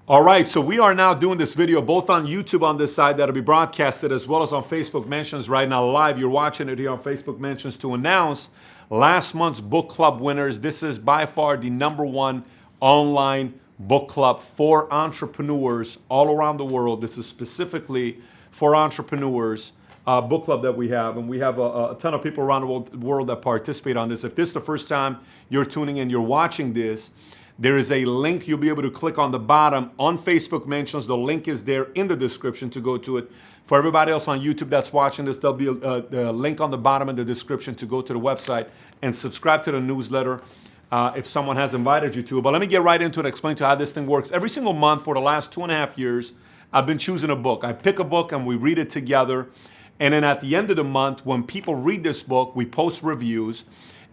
All right, so we are now doing this video both on YouTube on this side that'll be broadcasted as well as on Facebook Mentions right now live. You're watching it here on Facebook Mentions to announce last month's book club winners. This is by far the #1 online book club for entrepreneurs all around the world. This is specifically for entrepreneurs book club that we have, and we have a ton of people around the world that participate on this. If this is the first time you're tuning in, you're watching this, there is a link you'll be able to click on the bottom on Facebook Mentions. The link is there in the description to go to it. For everybody else on YouTube that's watching this, there'll be a link on the bottom in the description to go to the website and subscribe to the newsletter if someone has invited you to. But let me get right into it, explain to you how this thing works. Every single month for the last 2.5 years, I've been choosing a book. I pick a book and we read it together. And then at the end of the month, when people read this book, we post reviews.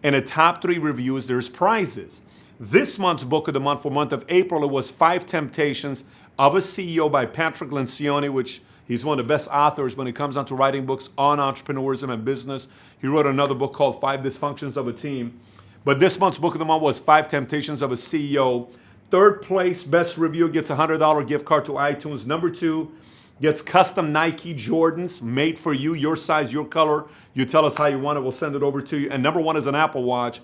And the top 3 reviews, there's prizes. This month's book of the month for month of April, it was 5 Temptations of a CEO by Patrick Lencioni, which he's one of the best authors when it comes down to writing books on entrepreneurship and business. He wrote another book called 5 Dysfunctions of a Team. But this month's book of the month was 5 Temptations of a CEO. Third place, best review, gets a $100 gift card to iTunes. Number 2 gets custom Nike Jordans made for you, your size, your color. You tell us how you want it, we'll send it over to you. And number 1 is an Apple Watch.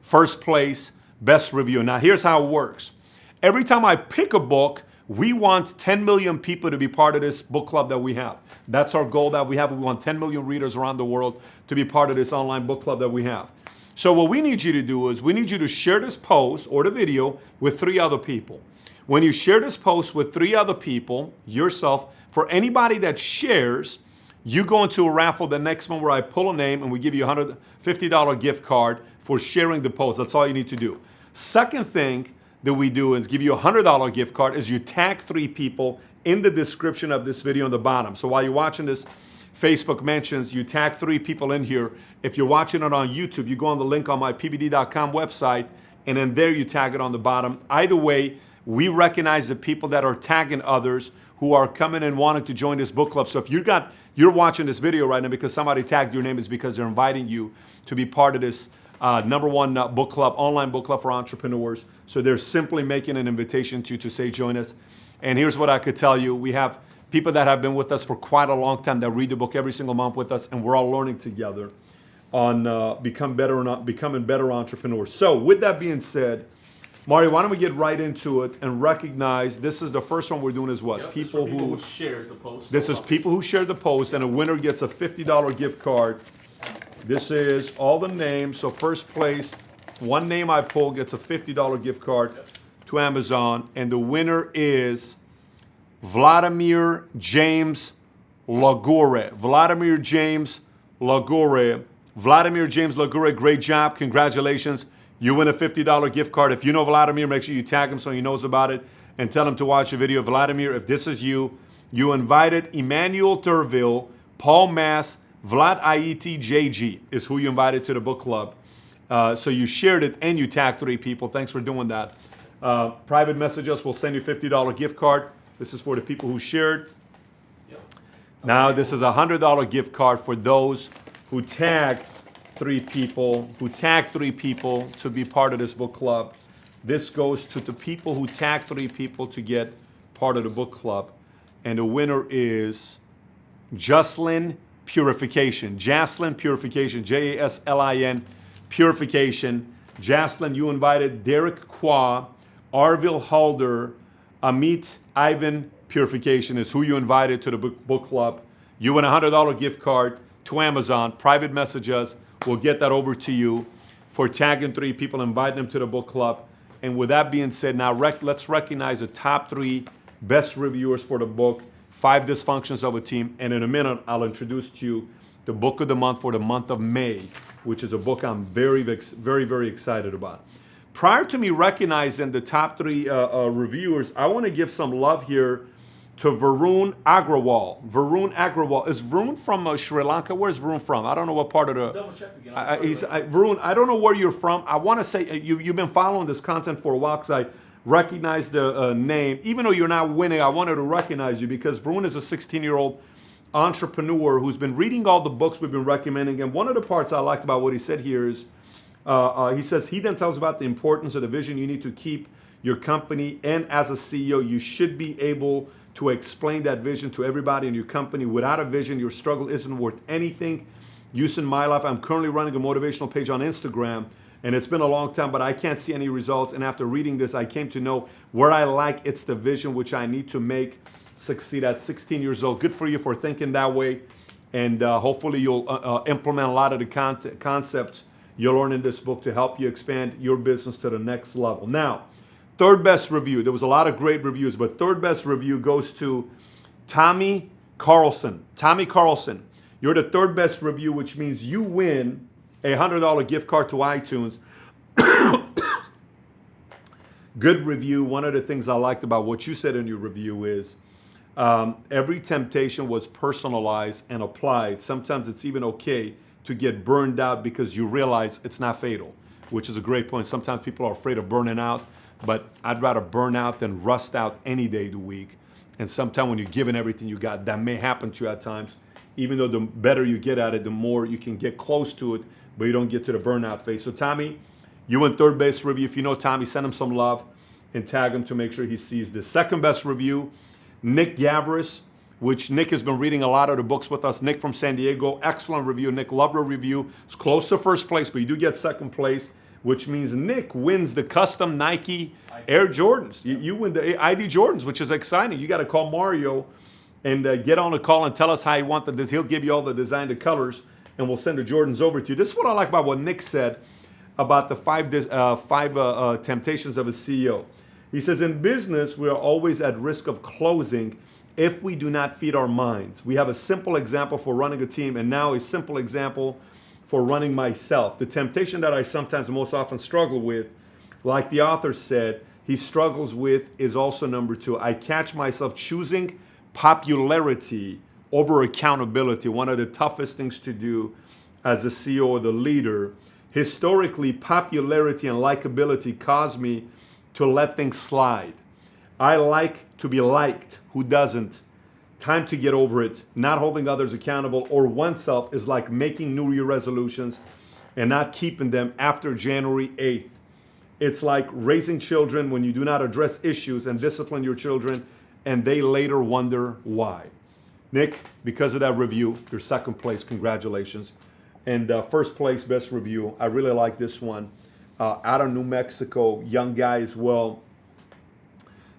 First place, best review. Now here's how it works. Every time I pick a book, we want 10 million people to be part of this book club that we have. That's our goal that we have. We want 10 million readers around the world to be part of this online book club that we have. So what we need you to do is we need you to share this post or the video with 3 other people. When you share this post with 3 other people, yourself, for anybody that shares, you go into a raffle the next one where I pull a name and we give you a $150 gift card for sharing the post. That's all you need to do. Second thing that we do is give you a $100 gift card is you tag 3 people in the description of this video on the bottom. So while you're watching this Facebook Mentions, you tag 3 people in here. If you're watching it on YouTube, you go on the link on my pbd.com website, and then there you tag it on the bottom. Either way, we recognize the people that are tagging others who are coming and wanting to join this book club. So if you're watching this video right now because somebody tagged your name, is because they're inviting you to be part of this #1 book club, online book club for entrepreneurs. So they're simply making an invitation to you to say join us. And here's what I could tell you. We have people that have been with us for quite a long time that read the book every single month with us, and we're all learning together on becoming better entrepreneurs. So with that being said, Mario, why don't we get right into it and recognize this is the first one we're doing is what? Yep, people who shared the post. This is people who shared the post, and a winner gets a $50 gift card. This is all the names. So first place, one name I pull gets a $50 gift card to Amazon, and the winner is Vladimir James Lagore. Vladimir James Lagore. Vladimir James Lagore, great job. Congratulations. You win a $50 gift card. If you know Vladimir, make sure you tag him so he knows about it and tell him to watch the video. Vladimir, if this is you, you invited Emmanuel Turville, Paul Mass, Vlad Aiti JG is who you invited to the book club. So you shared it and you tagged 3 people. Thanks for doing that. Private message us. We'll send you a $50 gift card. This is for the people who shared. Yep. Now this is a $100 gift card for those who tag 3 people, to be part of this book club. This goes to the people who tag 3 people to get part of the book club. And the winner is Jaslin Purification. Jaslin Purification, Jaslin Purification. Jaslin, you invited Derek Qua, Arvil Halder, Amit Ivan Purification is who you invited to the book club. You win a $100 gift card to Amazon. Private message us. We'll get that over to you for tagging 3 people, inviting them to the book club. And with that being said, now let's recognize the top 3 best reviewers for the book, 5 Dysfunctions of a Team. And in a minute, I'll introduce to you the book of the month for the month of May, which is a book I'm very, very excited about. Prior to me recognizing the top 3 reviewers, I want to give some love here to Varun Agrawal. Varun Agrawal. Is Varun from Sri Lanka? Where's Varun from? I don't know what part of the... Double check again. Varun, I don't know where you're from. I want to say you've been following this content for a while because I recognize the name. Even though you're not winning, I wanted to recognize you because Varun is a 16-year-old entrepreneur who's been reading all the books we've been recommending. And one of the parts I liked about what he said here is, he says he then tells about the importance of the vision you need to keep your company. And as a CEO, you should be able to explain that vision to everybody in your company. Without a vision, your struggle isn't worth anything. Use in my life, I'm currently running a motivational page on Instagram, and it's been a long time, but I can't see any results. And after reading this, I came to know where I like, it's the vision which I need to make succeed at 16 years old. Good for you for thinking that way. And hopefully you'll implement a lot of the concepts you'll learn in this book to help you expand your business to the next level. Now, third best review. There was a lot of great reviews, but third best review goes to Tommy Carlson. Tommy Carlson, you're the third best review, which means you win a $100 gift card to iTunes. Good review. One of the things I liked about what you said in your review is every temptation was personalized and applied. Sometimes it's even okay to get burned out because you realize it's not fatal, which is a great point. Sometimes people are afraid of burning out, but I'd rather burn out than rust out any day of the week. And sometimes when you're giving everything you got, that may happen to you at times. Even though the better you get at it, the more you can get close to it, but you don't get to the burnout phase. So Tommy, you win third best review. If you know Tommy, send him some love and tag him to make sure he sees this. Second best review, Nick Gavris, which Nick has been reading a lot of the books with us. Nick from San Diego, excellent review. Nick, love your review. It's close to first place, but you do get second place, which means Nick wins the custom Nike Air Jordans. You win the ID Jordans, which is exciting. You got to call Mario and get on a call and tell us how you want this. He'll give you all the design, the colors, and we'll send the Jordans over to you. This is what I like about what Nick said about the five temptations of a CEO. He says, in business, we are always at risk of closing if we do not feed our minds. We have a simple example for running a team, and now a simple example for running myself. The temptation that I sometimes most often struggle with, like the author said, he struggles with is also number two. I catch myself choosing popularity over accountability, one of the toughest things to do as a CEO or the leader. Historically, popularity and likability caused me to let things slide. I like to be liked. Who doesn't? Time to get over it. Not holding others accountable or oneself is like making New Year resolutions and not keeping them after January 8th. It's like raising children when you do not address issues and discipline your children, and they later wonder why. Nick, because of that review, you're second place. Congratulations. And first place, best review. I really like this one. Out of New Mexico, young guy as well.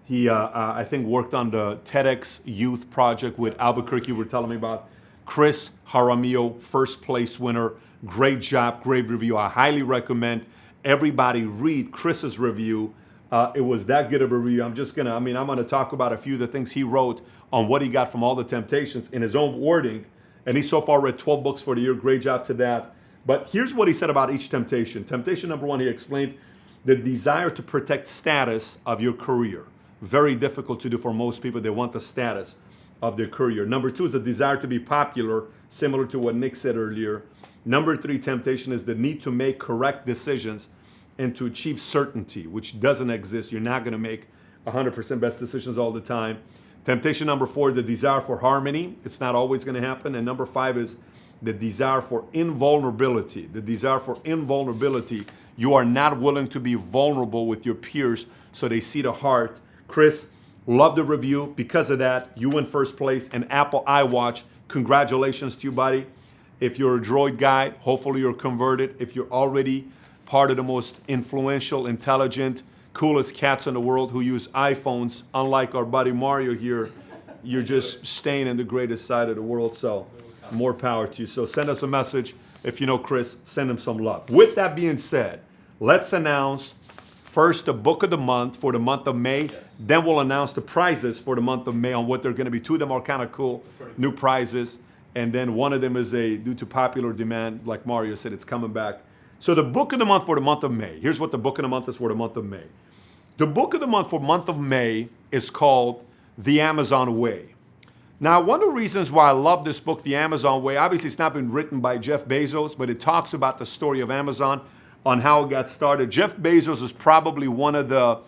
He, I think, worked on the TEDx Youth Project with Albuquerque. We're telling me about Chris Jaramillo, first place winner. Great job, great review. I highly recommend everybody read Chris's review. It was that good of a review. I'm gonna talk about a few of the things he wrote on what he got from all the temptations in his own wording. And he so far read 12 books for the year. Great job to that. But here's what he said about each temptation. Temptation number one, he explained the desire to protect status of your career. Very difficult to do for most people. They want the status of their career. Number two is the desire to be popular, similar to what Nick said earlier. Number three temptation is the need to make correct decisions and to achieve certainty, which doesn't exist. You're not going to make 100% best decisions all the time. Temptation number four, the desire for harmony. It's not always going to happen. And number five is the desire for invulnerability. The desire for invulnerability. You are not willing to be vulnerable with your peers so they see the heart. Chris, love the review. Because of that, you win first place. And Apple iWatch, congratulations to you, buddy. If you're a Droid guy, hopefully you're converted. If you're already part of the most influential, intelligent, coolest cats in the world who use iPhones, unlike our buddy Mario here, you're just staying in the greatest side of the world. So more power to you. So send us a message. If you know Chris, send him some love. With that being said, let's announce first the book of the month for the month of May. Yes. Then we'll announce the prizes for the month of May on what they're going to be. Two of them are kind of cool, new prizes. And then one of them is due to popular demand, like Mario said, it's coming back. So the book of the month for the month of May. Here's what the book of the month is for the month of May. The book of the month for month of May is called The Amazon Way. Now, one of the reasons why I love this book, The Amazon Way, obviously it's not been written by Jeff Bezos, but it talks about the story of Amazon on how it got started. Jeff Bezos is probably one of the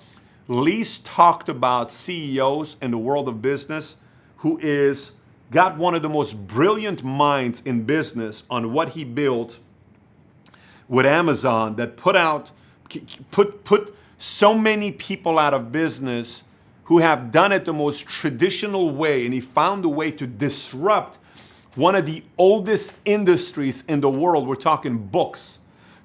least talked about CEOs in the world of business, who is got one of the most brilliant minds in business on what he built with Amazon that put so many people out of business who have done it the most traditional way, and he found a way to disrupt one of the oldest industries in the world. We're talking books,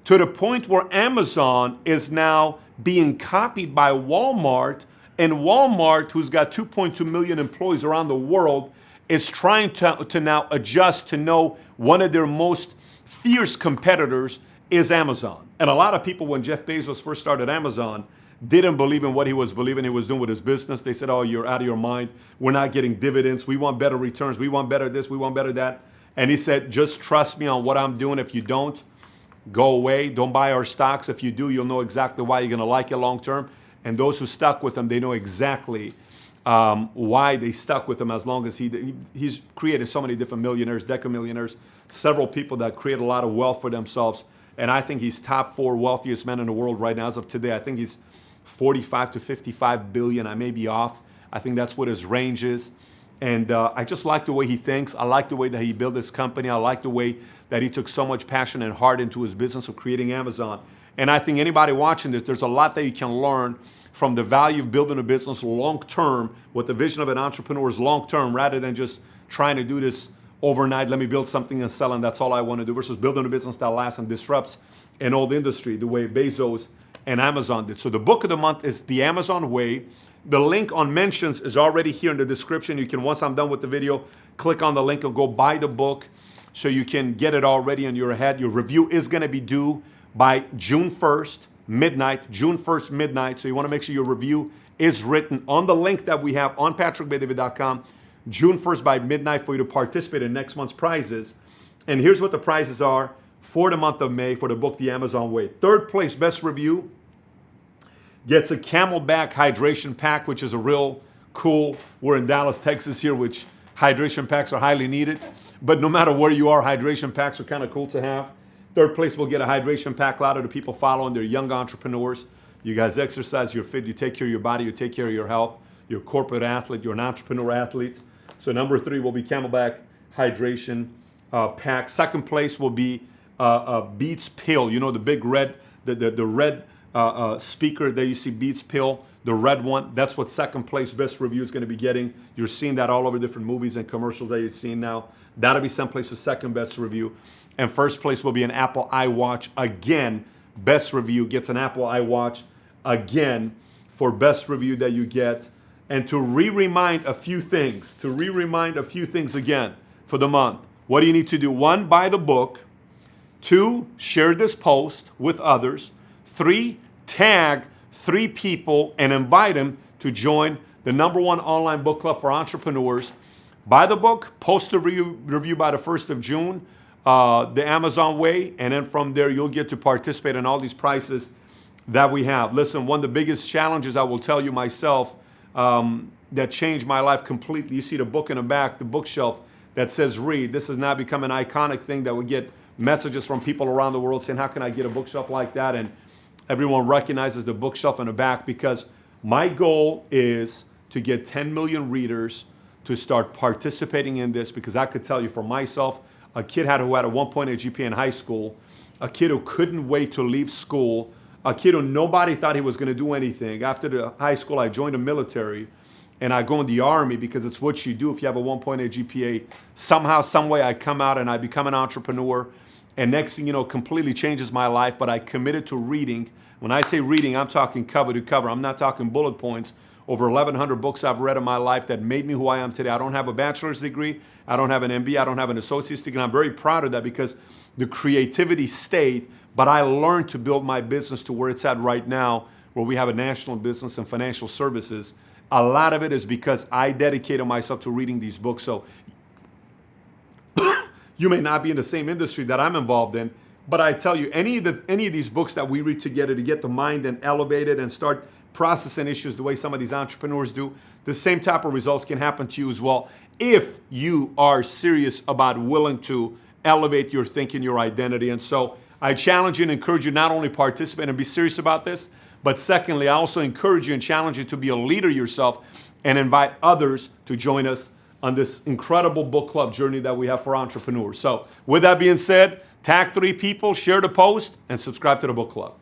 to the point where Amazon is now being copied by Walmart, and Walmart, who's got 2.2 million employees around the world, is trying to now adjust to know one of their most fierce competitors is Amazon. And a lot of people, when Jeff Bezos first started Amazon, didn't believe in what he was believing he was doing with his business. They said, oh, you're out of your mind. We're not getting dividends. We want better returns. We want better this. We want better that. And he said, just trust me on what I'm doing. If you don't, go away. Don't buy our stocks. If you do, you'll know exactly why you're going to like it long term. And those who stuck with him, they know exactly why they stuck with him, as long as he's created so many different millionaires, decamillionaires, several people that create a lot of wealth for themselves. And I think he's top 4 wealthiest men in the world right now. As of today, I think he's 45 to 55 billion. I may be off. I think that's what his range is. And I just like the way he thinks. I like the way that he built this company. I like the way that he took so much passion and heart into his business of creating Amazon. And I think anybody watching this, there's a lot that you can learn from the value of building a business long term, with the vision of an entrepreneur is long term, rather than just trying to do this overnight. Let me build something and sell, and that's all I want to do, versus building a business that lasts and disrupts an old industry the way Bezos and Amazon did. So the book of the month is The Amazon Way. The link on mentions is already here in the description. You can, once I'm done with the video, click on the link and go buy the book so you can get it already in your head. Your review is going to be due by June 1st, midnight, June 1st, midnight. So you want to make sure your review is written on the link that we have on patrickbetdavid.com, June 1st by midnight, for you to participate in next month's prizes. And here's what the prizes are for the month of May for the book, The Amazon Way. Third place, best review, gets a Camelback hydration pack, which is a real cool. We're in Dallas, Texas here, which hydration packs are highly needed. But no matter where you are, hydration packs are kind of cool to have. Third place will get a hydration pack. A lot of the people following, they're young entrepreneurs. You guys exercise, you're fit, you take care of your body, you take care of your health. You're a corporate athlete, you're an entrepreneur athlete. So number 3 will be Camelback hydration pack. Second place will be Beats Pill. You know, the big red, the red speaker there you see, Beats Pill, the red one. That's what second place best review is going to be getting. You're seeing that all over different movies and commercials that you're seeing now. That'll be someplace for second best review. And first place will be an Apple iWatch. Again, best review gets an Apple iWatch again for best review that you get. And to remind a few things, again for the month, what do you need to do? 1, buy the book. 2, share this post with others. 3, tag 3 people and invite them to join the #1 online book club for entrepreneurs. Buy the book, post a review by the 1st of June, The Amazon Way, and then from there you'll get to participate in all these prizes that we have. Listen, one of the biggest challenges I will tell you myself that changed my life completely. You see the book in the back, the bookshelf that says read. This has now become an iconic thing that we get messages from people around the world saying, how can I get a bookshelf like that? And everyone recognizes the bookshelf in the back, because my goal is to get 10 million readers to start participating in this, because I could tell you for myself, a kid who had a 1.8 GPA in high school, a kid who couldn't wait to leave school, a kid who nobody thought he was going to do anything. After the high school, I joined the military, and I go in the Army because it's what you do if you have a 1.8 GPA. Somehow, some way, I come out and I become an entrepreneur. And next thing you know, completely changes my life. But I committed to reading. When I say reading, I'm talking cover to cover. I'm not talking bullet points. Over 1,100 books I've read in my life that made me who I am today. I don't have a bachelor's degree. I don't have an MBA. I don't have an associate's degree. And I'm very proud of that, because the creativity stayed. But I learned to build my business to where it's at right now, where we have a national business and financial services. A lot of it is because I dedicated myself to reading these books. So you may not be in the same industry that I'm involved in, but I tell you, any of these books that we read together to get the mind and elevated and start processing issues the way some of these entrepreneurs do, the same type of results can happen to you as well, if you are serious about willing to elevate your thinking, your identity. And so I challenge you and encourage you not only participate and be serious about this, but secondly, I also encourage you and challenge you to be a leader yourself and invite others to join us on this incredible book club journey that we have for entrepreneurs. So with that being said, tag 3 people, share the post, and subscribe to the book club.